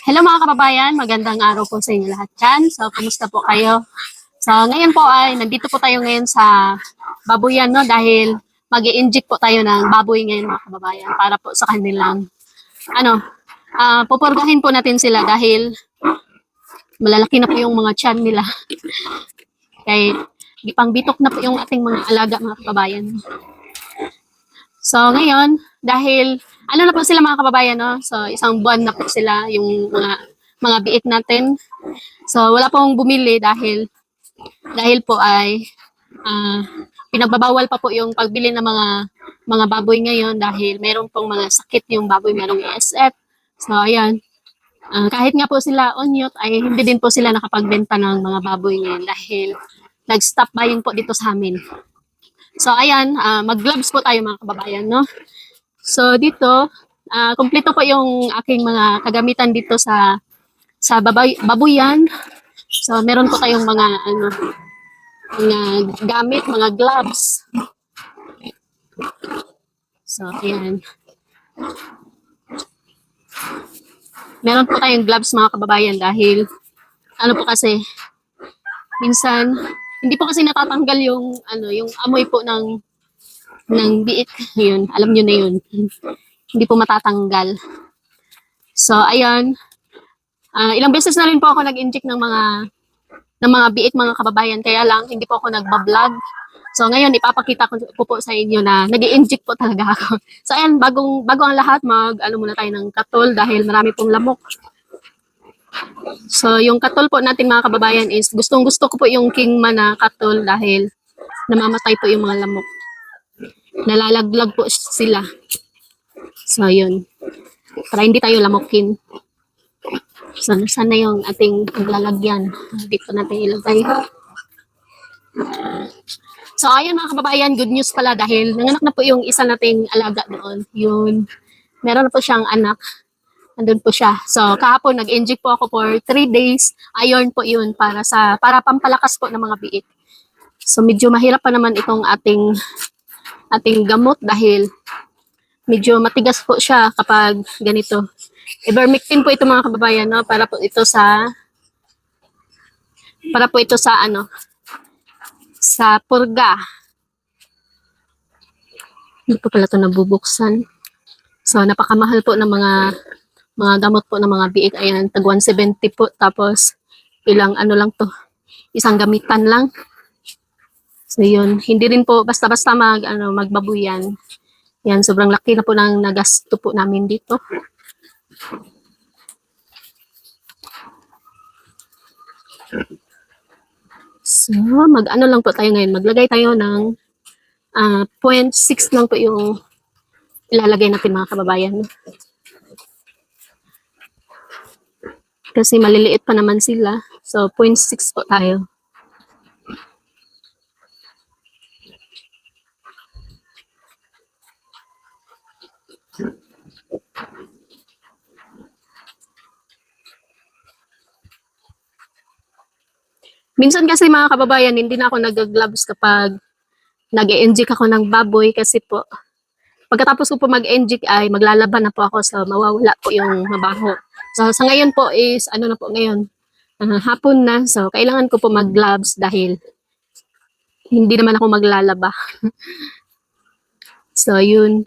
Hello mga kababayan, magandang araw po sa inyo lahat dyan. So, kumusta po kayo? So, ngayon po ay nandito po tayo ngayon sa babuyan, no? Dahil mag-i-inject po tayo ng baboy ngayon mga kababayan para po sa kanilang, pupurgahin po natin sila dahil malalaki na po yung mga tiyan nila. Kaya pangbitok na po yung ating mga alaga mga kababayan. So, ngayon, dahil ano na po sila mga kababayan, no? So, isang buwan na po sila yung mga biik natin. So, wala pong bumili dahil po ay pinagbabawal pa po yung pagbili ng mga baboy ngayon dahil meron pong mga sakit yung baboy, merong ESF. So, ayan. Kahit nga po sila onyot, ay hindi din po sila nakapagbenta ng mga baboy ngayon dahil nag-stop buying po dito sa amin. So, ayan, mag-gloves po tayo mga kababayan, no? So, dito, kumpleto po yung aking mga kagamitan dito sa babuyan. So, meron po tayong mga gamit, mga gloves. So, ayan. Meron po tayong gloves mga kababayan dahil ano po kasi, minsan, hindi po kasi natatanggal yung amoy po ng biik. Yun, alam nyo na yun. Hindi po matatanggal. So, ayan. Ilang beses na rin po ako nag-inject ng mga biik mga kababayan. Kaya lang, hindi po ako nagbablog. So, ngayon, ipapakita ko po sa inyo na nag-i-inject po talaga ako. So, ayan, bago ang lahat, muna tayo ng katol dahil marami pong lamok. So, yung katol po natin mga kababayan is gustong-gusto ko po yung Kingman na katol dahil namamatay po yung mga lamok. Nalalaglag po sila. So, yun. Para hindi tayo lamukin. So, nasaan na yung ating paglalagyan? Dito natin ilagay. So, ayun mga kababayan, good news pala dahil nanganak na po yung isa nating alaga doon. Yun. Meron na po siyang anak. Andun po siya. So, kahapon nag-inject po ako for 3 days. Iron po yun para pampalakas po ng mga biik. So, medyo mahirap pa naman itong ating gamot dahil medyo matigas po siya kapag ganito. Ivermectin po ito mga kababayan, no? Para po ito sa purga. Hindi po pala ito nabubuksan. So, napakamahal po ng mga gamot po ng mga biik. Ayan, tag 170 po. Tapos, ilang lang to. Isang gamitan lang. So, yun. Hindi rin po basta-basta magbabuyan. Yan, sobrang laki na po ng nagasto po namin dito. So, lang po tayo ngayon. Maglagay tayo ng 0.6 lang po yung ilalagay natin mga kababayan. Kasi maliliit pa naman sila. So, 0.6 po tayo. Minsan kasi mga kababayan, hindi na ako nag-gloves kapag nag-e-inject ako ng baboy kasi po, pagkatapos ko po mag-inject ay maglalaban na po ako so mawawala po yung mabaho. So sa ngayon po is, na po ngayon, hapon na. So kailangan ko po mag-gloves dahil hindi naman ako maglalaba. So yun.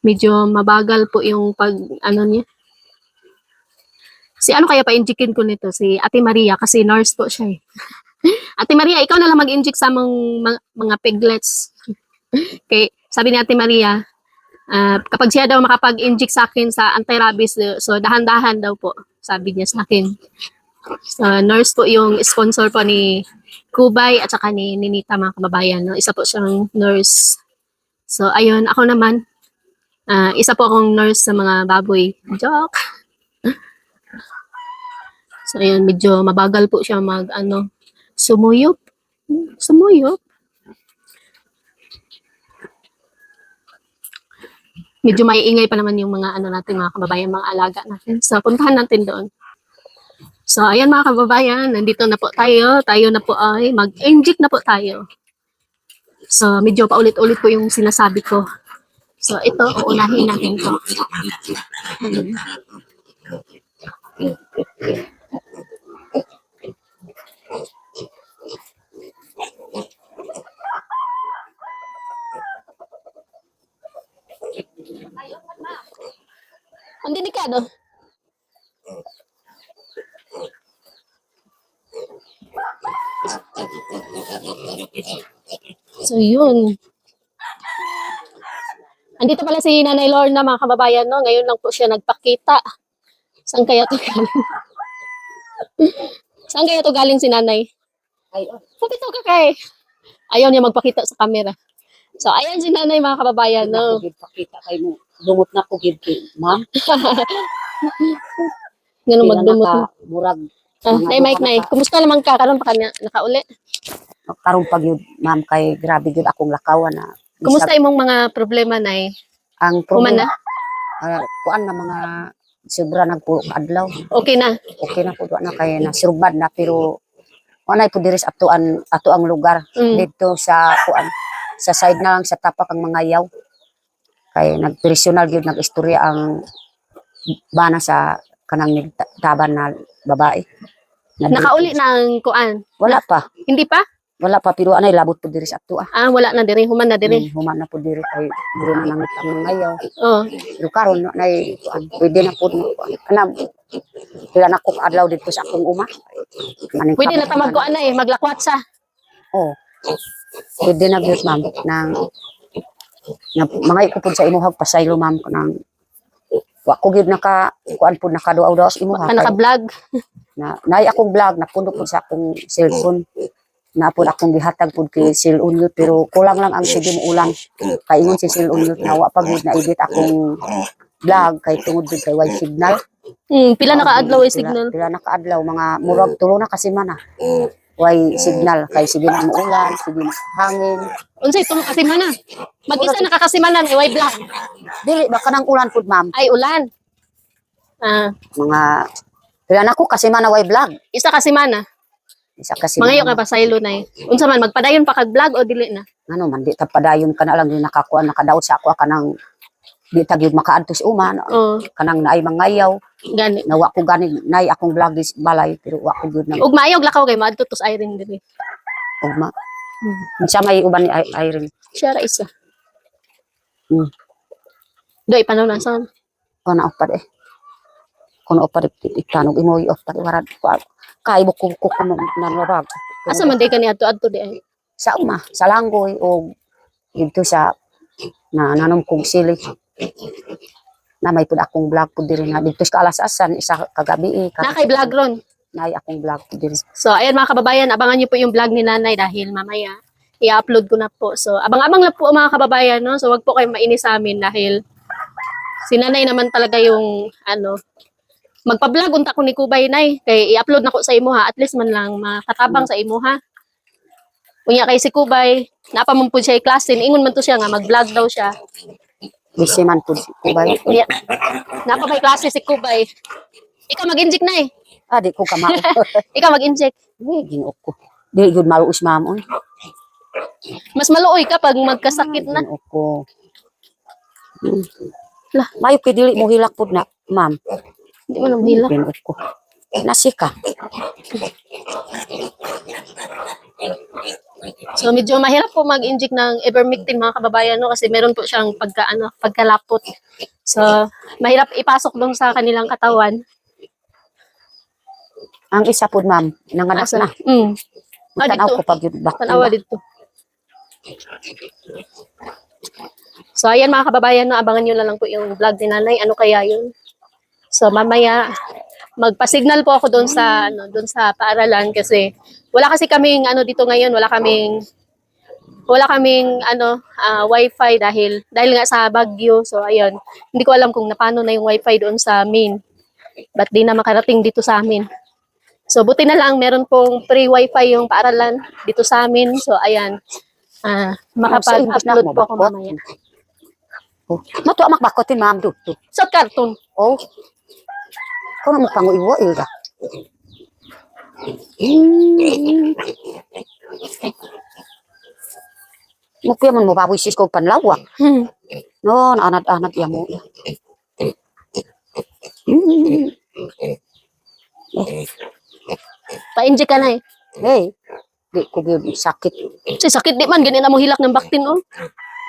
Medyo mabagal po yung niya. Si kaya pa-injectin ko nito? Si Ate Maria kasi nurse po siya eh. Ate Maria, ikaw na lang mag-inject sa mga piglets. Okay, sabi ni Ate Maria, kapag siya daw makapag-inject sa akin sa anti-rabies, so dahan-dahan daw po, sabi niya sa akin. So, nurse po yung sponsor po ni Kubay at saka ni Ninita mga kababayan. No? Isa po siyang nurse. So, ayun, ako naman, isa po akong nurse sa mga baboy. Joke! So, ayun, medyo mabagal po siya sumuyop. Sumuyop. Medyo maiingay pa naman yung mga natin, mga kababayan, mga alaga natin. So, puntahan natin doon. So, ayan mga kababayan, nandito na po tayo. Tayo na po ay mag-inject na po tayo. So, medyo paulit-ulit po yung sinasabi ko. So, ito, uunahin natin to. Ang delikado. So, yun. Andito pala si Nanay Lorna, mga kababayan, no? Ngayon lang po siya nagpakita. Saan kaya to galing? Saan kaya to galing si Nanay? Kapito ka kay. Ayaw niya magpakita sa camera. So, ayan si Nanay, mga kababayan, no? Pakita kay mo. Dumot na ko gid kay ma'am. Ganun Pila magdumot na mo. ka murag Nay, Mike, Nay. Kumusta naman ka? Karon pa kanya nakauli? karon pag yun ma'am kay grabe gid akong lakawan na. Kumusta imong mga problema, Nay? Ang Human na? problema kuan na mga sobra nagpuro adlaw. Okay na? Okay na po na kay na surbad na pero wala po diri sa ato ang lugar dito sa kuan sa side na lang sa tapak ang mga yaw. Kay nagpersonal gyud nagistorya ang bana sa kanang taban na babae. Nakauli na ang kuan? Wala pa. Hindi pa? Wala pa pero anay labot po diri sa ato Wala na diri. Human na diri. Human na po diri kay diri na nang tamang ngayaw. Oh. Pero karon nay pwede na po kanang pila na ko adlaw dito sa akong uma. Pwede na tamag ko ana maglakwat sa. Oh. Pwede na gyud ma'am nang mga ikupod sa imuhag pasaylo ma'am nang wa ko gyud naka kuan pud nakaduaw-duaw sa imuhag. Naka-vlog. Nay akong vlog napundo po sa akong cellphone. Na po akong gihatag pud kay Silon yun pero kulang lang ang sige mo ulan kay ingon si Silon yun na wa pa gid na edit akong vlog kay tungod gid kay way signal. Pila naka-adlaw ay signal? Pila naka-adlaw mga murag tulo na kasi mana. Way signal kay sige na mo ulan, sige na hangin. Unsay tulo kasi mana? Mag-isa nakakasimana may way vlog. Dili baka nang ulan pud ma'am. Ay ulan. Mga pila na ko kasi mana way vlog. Isa kasi mana. Isa kasi Mangayo ka pa saylo na unsa man magpadayon pa kag vlog o dili na? Ano man di ta padayon ka na lang yung nakakuan nakadaot sa ako kanang di ta gyud makaadto sa uma kanang naay mangayaw Gani. nawa ko gani nay akong vlog dis balay pero wa ko gyud na Ug maayog lakaw kay maadto tos Irene diri. ugma. Unsa may uban ni Irene? Siya ra isa. Hmm. Doy panaw na sa. Kono pa de. Kono pa de itanog imoy of pa warad kay buko ko nanurag. Asa man day kani adto di ay. Sa uma sa langgoy o dito sa na nanom kong sili. Na may pud akong vlog pud diri nga dito sa alasasan isa kagabi Na kay vlog ron. nay akong vlog pud diri. So ayan mga kababayan, abangan niyo po yung vlog ni Nanay dahil mamaya i-upload ko na po. So abang-abang lang po mga kababayan, no? So wag po kayong mainis sa amin dahil si Nanay naman talaga yung magpa-vlog unta ko ni Kubay Nay kay i-upload na ko sa imo ha, at least man lang makatabang sa imo ha. Unya kay si Kubay, napa man pud siya klase, ingon man to siya nga mag-vlog daw siya. Bisi man pud kubay. Unya, napa may klase si Kubay. Ikaw mag-inject na Di ko kamao. Ikaw mag-inject. Ginuok ko. Di gud maluos ma'am. Mas maluoy ka pag magkasakit na. Ginuok ko. Lah, Mayo kay dili mo hilak pud na, ma'am. hindi mo nang hila. Ginuok ko. Nasika. So medyo mahirap po mag-inject ng ivermectin mga kababayan, no, kasi meron po siyang pagkalapot. So mahirap ipasok doon sa kanilang katawan. Ang isa pud ma'am, nanganak na. Tanaw Dito. ko pag yun Tanawa dito. So ayan mga kababayan, no, abangan nyo na lang po yung vlog ni Nanay. Ano kaya yun? So mamaya magpa-signal po ako doon sa doon sa paaralan kasi wala kasi kaming dito ngayon, wala kaming wifi dahil nga sa Baguio. So ayun, hindi ko alam kung napano na yung wifi doon sa amin. Ba't di na makarating dito sa amin? So buti na lang meron pong free wifi yung paaralan dito sa amin. So ayan, makapag-upload po ako mamaya. Mato amak bakotin ma'am do. Sa cartoon. Oh. Kau na mo panguiwo ilga. Mukya man mo baboy sis ko panlawa. No, anad-anad ya mo. Hmm. Pa-inject ka na eh. Hey, di ko gyud sakit. Kasi sakit di man, ganyan na mo hilak ng baktin, oh.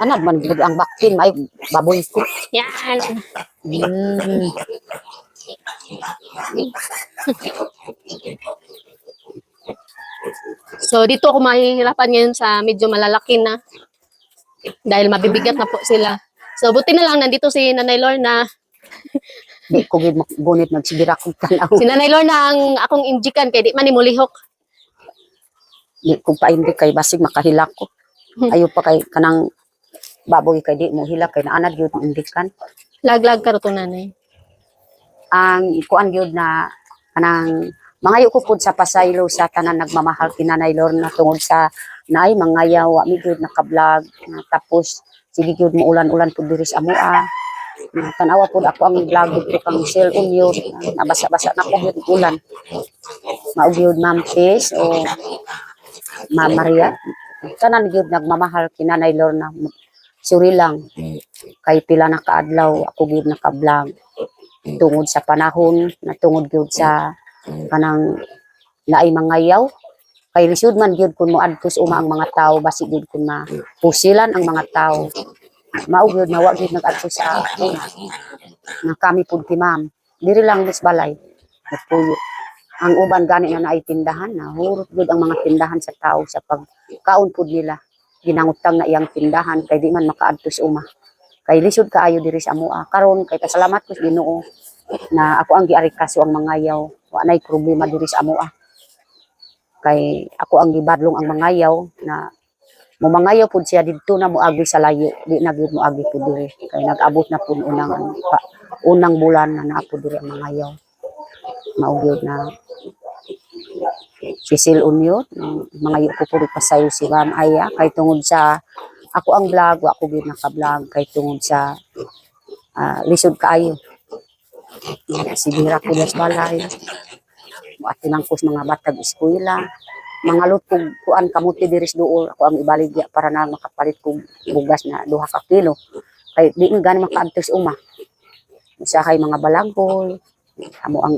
Anad man gyud ang baktin may baboy ko. Yan. Hmm. So, dito ako mahihirapan ngayon sa medyo malalaki na. Dahil mabibigat na po sila. So, buti na lang nandito si Nanay Lorna. Di ko gyud gunit nagsigira kog tanaw. Si Nanay Lorna ang akong injikan kay di man ni mulihok. Di ko paindi kay basig makahilak ko. Ayo pa kay kanang baboy kay di mo hilak kay naanad gyud indikan. Laglag ka to nanay. Ang kuan gyud na kanang mangayo ko pud sa pasaylo sa tanan nagmamahal kinanay Lorna tungod sa naay mangayaw wa mi gyud nakablog na tapos sige gyud mo ulan-ulan pud diri sa amoa. Tanawa pud ako ang vlog dito kang cellphone yun. Nabasa-basa na ko gyud ulan. Mao gyud Ma'am Tis o Ma'am Maria. Tanan gyud nagmamahal kinanay Lorna. Suri lang kay pila na kaadlaw ako gyud naka-vlog tungod sa panahon na tungod gyud sa kanang naay mangayaw kay lisod man gyud kun moadto sa uma ang mga tawo basi gyud kun mapusilan ang mga tawo mao gyud na wa gyud nag-adto sa una nga kami pud ti ma'am diri lang dis balay nagpuyo ang uban gani na naay tindahan na hurot gyud ang mga tindahan sa tawo sa pagkaon pud nila ginangutang na iyang tindahan kay di man makaadto sa uma kay lisod kaayo diri sa amoa karon kay pasalamat ko sa Ginoo na ako ang giari kaso ang mangayaw wa nay problema diri sa amoa kay ako ang gibadlong ang mangayaw na mo mangayaw pud siya didto na moagi sa layo di na gyud moagi pud diri kay nag-abot na pud unang bulan na naa pud diri ang mangayaw mao gyud na sisil unyo mangayo ko pud pasayo si Ma'am Aya kay tungod sa ako ang vlog wa ko gyud naka-vlog kay tungod sa lisod kaayo sigira ko sa balay atinang ko mga batag eskwela mga lutog kuan kamuti diris duol ako ang ibaligya para na makapalit kog bugas na 2 ka kilo kay di man gani makaadto sa uma usa kay mga balanghoy amo ang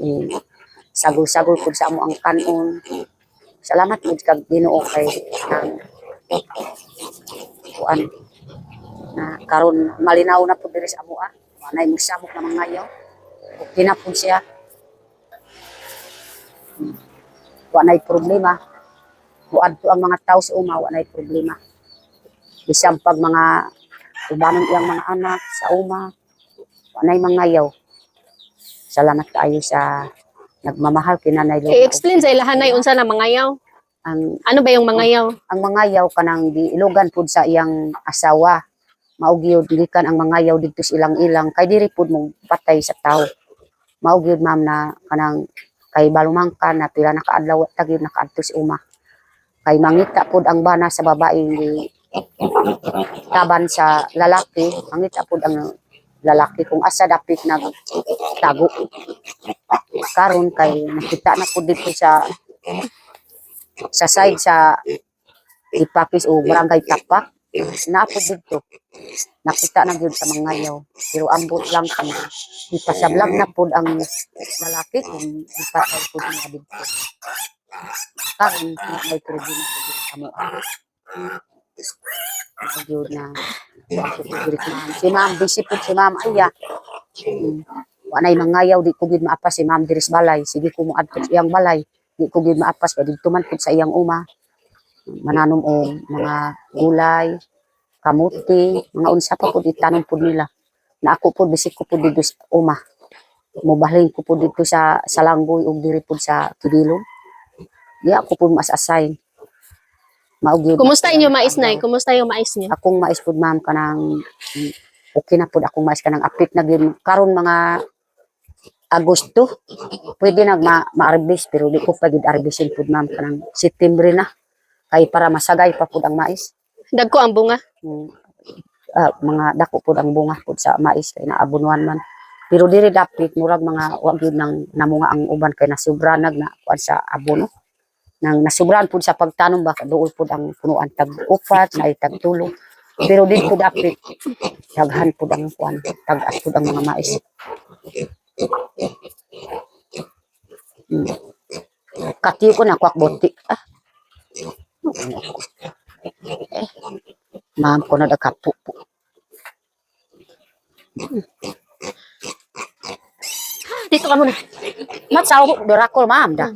sagol-sagol pud sa amo ang kanon salamat pud kag Ginoo kay kuan na karon malinaw na pud diri sa amo nay musamok na mangayaw okay na pud siya wa nay problema buadto ang mga tawo sa uma wa nay problema bisan pag mga ubanon iyang mga anak sa uma wa nay mangayaw salamat kaayo sa nagmamahal kinanay Lorna I-explain sa ilahanay unsa na mangayaw. ang Ano ba yung mangayaw? mangayaw kanang giilugan pud sa iyang asawa mao gyud gikan ang mangayaw didto sa ilang-ilang kay diri pud mo patay sa tawo mao gyud ma'am na kanang kay balumangkan na pila na kaadlaw ta gyud nakaadto sa uma kay mangita pud ang bana sa babae taban sa lalaki mangita pud ang lalaki kung asa dapit nagtago karon kay nakita na pud dito sa side sa Ipapis o Barangay Tapak naapod dito nakita na gyud sa mangayaw pero ambot lang kung ipasablag na pud ang lalaki kung ipatay pud niya dito karon may problema pud kamo gyud na si ma'am busy pud si Ma'am Aya wa nay mangayaw di ko gyud maapas si ma'am diris balay sige ko mo adto sa iyang balay di ko gyud maapas kay didto man pud sa iyang uma mananom og mga gulay kamuti mga unsa pa pud itanom pud nila na ako pud bisik ko pud dito sa uma mobaling ko pud dito sa Salangboy ug diri pud sa Kidilong di ako pud mas assign mao gyud Kumusta inyo mais nay? Kumusta yung mais niyo? akong mais pud ma'am kanang okay na pud akong mais kanang apit na gyud karon mga Agosto pwede nag ma-harvest pero di ko pa gyud harvestin pud ma'am kanang September na kay para masagay pa pud ang mais Dagko ang bunga. mga dako pud ang bunga pud sa mais kay naabunuan man pero diri dapit murag mga wa gyud nang namunga ang uban kay nasubra na kuan sa abono nang nasubran pud sa pagtanom ba duol pud ang punuan tag upat na tag tulo pero dito dapit daghan pud ang kuan tag-as pud ang mga mais Katiyo ko na kwak bonti. Ah, ma'am ko na dakapo po. Dito ka muna. Matsaw ko, dorakol, ma'am. Da.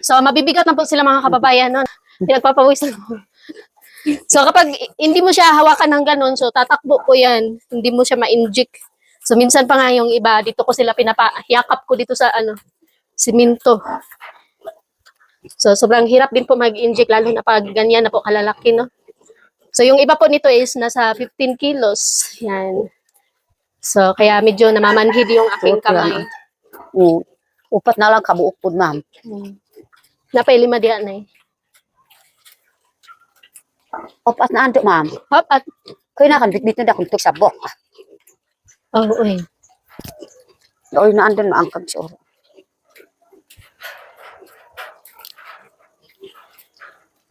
So, mabibigat na po sila mga kababayan. No? Pinagpapawisan mo. So, kapag hindi mo siya hawakan ng ganun, so tatakbo po yan. Hindi mo siya ma-inject. So, minsan pa nga yung iba, dito ko sila yakap ko dito sa simento. So, sobrang hirap din po mag-inject, lalo na pag ganyan na po kalalaki, no? So, yung iba po nito is nasa 15 kilos. Yan. So, kaya medyo namamanhid yung aking kamay. Upat na lang kabuok po, ma'am. Napay 5 diyan na eh. Upat na ando, ma'am. Hop, at, Kaya na kan bitbit na akong sabok. oh, uy. Doon na andun maangkag siya.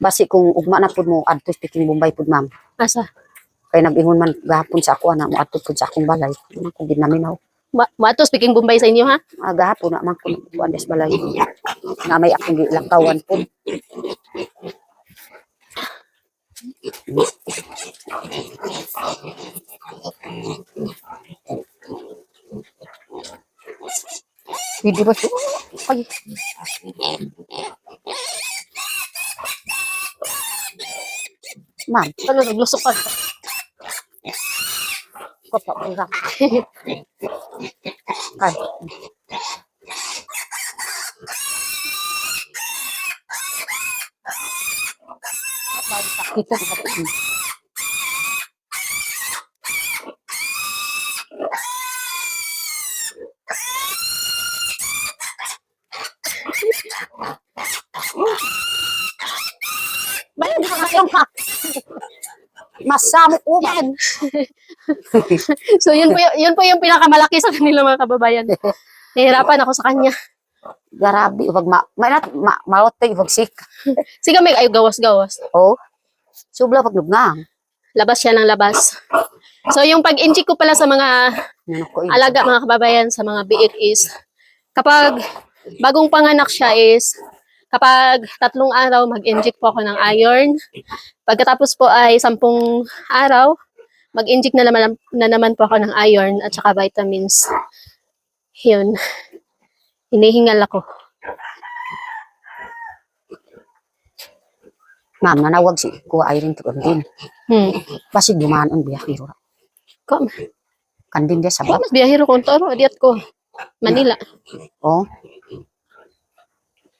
Basi kung ugma na pud mo adto speaking Bombay pud, ma'am. Asa? Kay nag-ingon man gahapon sa ako ana mo adto pud sa akong balay. Ako ginaminaw. Mato, speaking Bombay sa inyo, ha? Gahapon na man ko kuan des balay. Na may akong gilakawan pud. Hindi ba siya? Ay. Ma'am, Ano, naglusok ka? kotak ko lang. Ay. Kita ko. Bayan, nakakayong ka. Masamo ko man. So, yun po yung pinakamalaki sa kanila mga kababayan. Nahihirapan ako sa kanya. Garabi, wag maotoy, wag sik. Sige, may ay gawas-gawas. Oh. Subla pag lugnang. Labas siya ng labas. So, yung pag-inject ko pala sa mga Ano ko alaga, mga kababayan, sa mga biik is, kapag bagong panganak siya is, kapag 3 araw, mag-inject po ako ng iron. Pagkatapos po ay 10 araw, mag-inject na naman po ako ng iron at saka vitamins. Yun. Hinihingal ako. Ma'am, nanawag si ko Irene to kandin. Basi dumaan ang biyahiro. Kom, Kandin dia sabab. mas biyahiro ko toro, diat ko. Manila. Oh.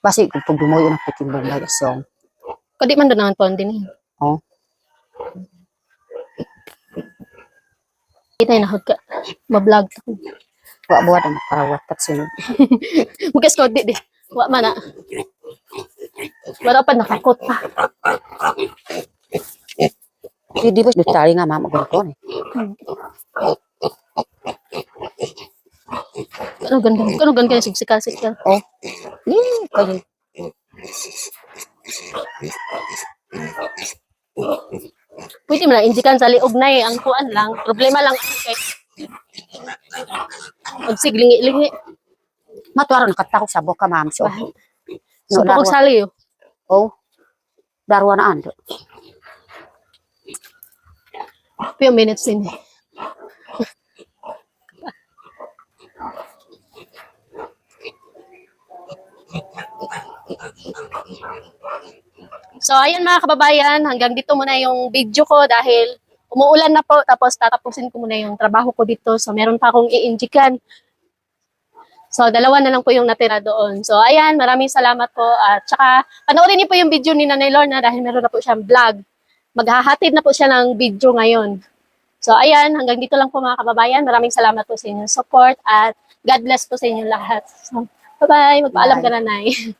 Basi kung pag dumoy na pikin Bombay so. Kadi man doon naman po din. Oh. Kita na hod ka. Ma-vlog ta. Wa buat ang parawat tat sunod. Mugas ko di. Wa man na. Wala pa nakakot pa. Di ba ditali nga mama ko ni. Kano ganda yung sigsika-sigsika. Oh. Ni kayo. Pwede mo na injikan sa liog na eh. Ang kuan lang. Problema lang kay pag siglingi-lingi. Matuaro nakatakok sa boka ma'am so. So, pag sali yun. Oh. Darwa na ando. Few minutes din eh. So, ayun mga kababayan, hanggang dito muna yung video ko dahil umuulan na po, tapos tatapusin ko muna yung trabaho ko dito. So, meron pa akong i-injikan. So, 2 na lang po yung natira doon. So, ayan, maraming salamat po. At saka, panoorin niyo po yung video ni Nanay Lorna dahil meron na po siyang vlog. Maghahatid na po siya ng video ngayon. So, ayan, hanggang dito lang po mga kababayan. Maraming salamat po sa inyong support at God bless po sa inyong lahat. So, bye-bye. Magpaalam ka na, Nay.